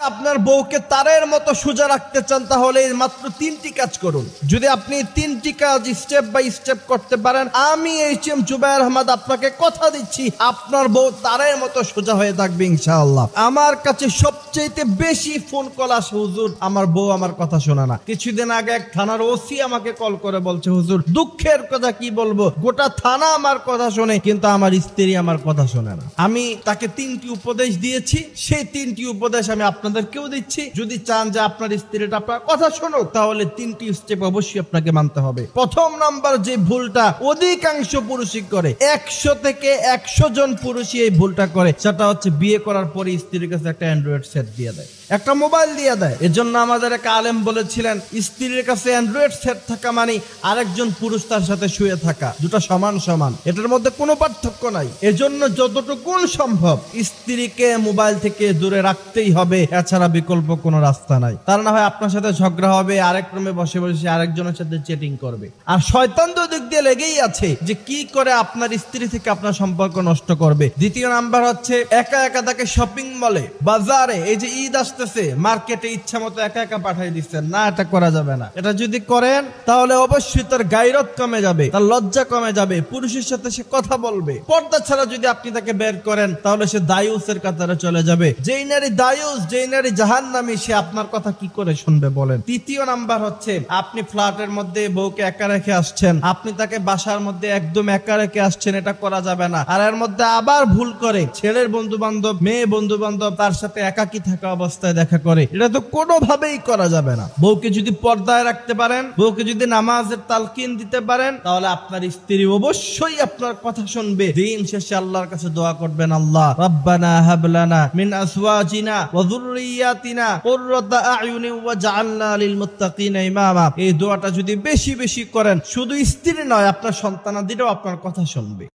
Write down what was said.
আপনার বউকে তারের মতো সোজা রাখতে চান তাহলে মাত্র 3টি কাজ করুন। যদি আপনি 3টি কাজ স্টেপ বাই স্টেপ করতে পারেন, আমি এইচএম জুবায়ের আহমদ আপনাকে কথা দিচ্ছি আপনার বউ তারের মতো সোজা হয়ে থাকবে ইনশাআল্লাহ। আমার কাছে সবচেয়ে বেশি ফোন কল আসে, হুজুর আমার বউ আমার কথা শোনে না। কিছুদিন আগে এক থানার ওসি আমাকে কল করে বলছে, হুজুর দুঃখের কথা কি বলবো, গোটা থানা আমার কথা শোনে কিন্তু আমার স্ত্রী আমার কথা শোনে না। আমি তাকে 3টি উপদেশ দিয়েছি, সেই 3টি উপদেশ আমি আপনাদেরকেও দিচ্ছি। যদি চান যে আপনার স্ত্রীটা আপনার কথা শোনো তাহলে 3টি স্টেপ অবশ্যই আপনাকে মানতে হবে। প্রথম নাম্বার যে ভুলটা অধিকাংশ পুরুষই করে, 100 থেকে 100 জন পুরুষই এই ভুলটা করে, সেটা হচ্ছে বিয়ে করার পরে স্ত্রীর কাছে একটা অ্যান্ড্রয়েড সেট দিয়ে দেয়, একটা মোবাইল দিয়ে দেয়। এজন্য আমাদের এক আলেম বলেছিলেন, স্ত্রীর কাছে অ্যান্ড্রয়েড সেট থাকা মানে আরেকজন পুরুষ তার সাথে শুয়ে থাকা, দুটো সমান সমান, এটার মধ্যে কোনো পার্থক্য নাই। এজন্য যতটুকু সম্ভব স্ত্রীকে মোবাইল থেকে দূরে রাখতেই হবে, এছাড়া বিকল্প কোনো রাস্তা নাই। তার না হয় আপনার সাথে ঝগড়া হবে, আরেক রুমে বসে বসে আরেকজনের সাথে চ্যাটিং করবে। আর শয়তান তো দিক দিয়ে লেগেই আছে যে কি করে আপনার স্ত্রী থেকে আপনার সম্পর্ক নষ্ট করবে। দ্বিতীয় নাম্বার হচ্ছে একা একা তাকে শপিং মলে, বাজারে, এই যে ঈদ আসতেছে মার্কেটে ইচ্ছা মতো একা একা পাঠিয়ে দিচ্ছেন, না এটা করা যাবে না। এটা যদি করেন তাহলে অবশ্যই তার গায়রত কমে যাবে, তার লজ্জা কমে যাবে, পুরুষের সাথে সে কথা বলবে। পর্দা ছাড়া যদি আপনি তাকে বের করেন তাহলে সে দায়ুসের কাতারে চলে যাবে। যেই নারী দায়ুস, যেই নারী জাহান্নামী, সে আপনার কথা কি করে শুনবে বলেন। তৃতীয় নাম্বার হচ্ছে আপনি ফ্ল্যাটের মধ্যে বউকে একা রেখে আসছেন, আপনি তাকে বাসার মধ্যে একদম একা রেখে আসছেন, এটা করা যাবে না। আর এর মধ্যে আবার ভুল করে ছেলের বন্ধু বান্ধব, মেয়ে বন্ধু বান্ধব তার সাথে একাকী থাকা অবস্থায় দেখা করে, এটা তো কোনোভাবেই করা যাবে না। বউকে যদি পর্দায় রাখতে পারেন, বউকে যদি নামাজের তালকিন দিতে পারেন, তাহলে আপনার স্ত্রী অবশ্যই আপনার কথা শুনবে। দিন শেষে আল্লাহর কাছে দোয়া করবেন, আল্লাহ রাব্বানা হাব লানা মিন আজওয়াজিনা ওয়া যুররিয়াতিনা কুররাতা আয়ুনি ওয়াজআলনা লিল মুত্তাকিনা ইমামা। এই দোয়াটা যদি বেশি বেশি করেন, শুধু স্ত্রী নয় আপনার সন্তানাদিরাও আপনার কথা শুনবে।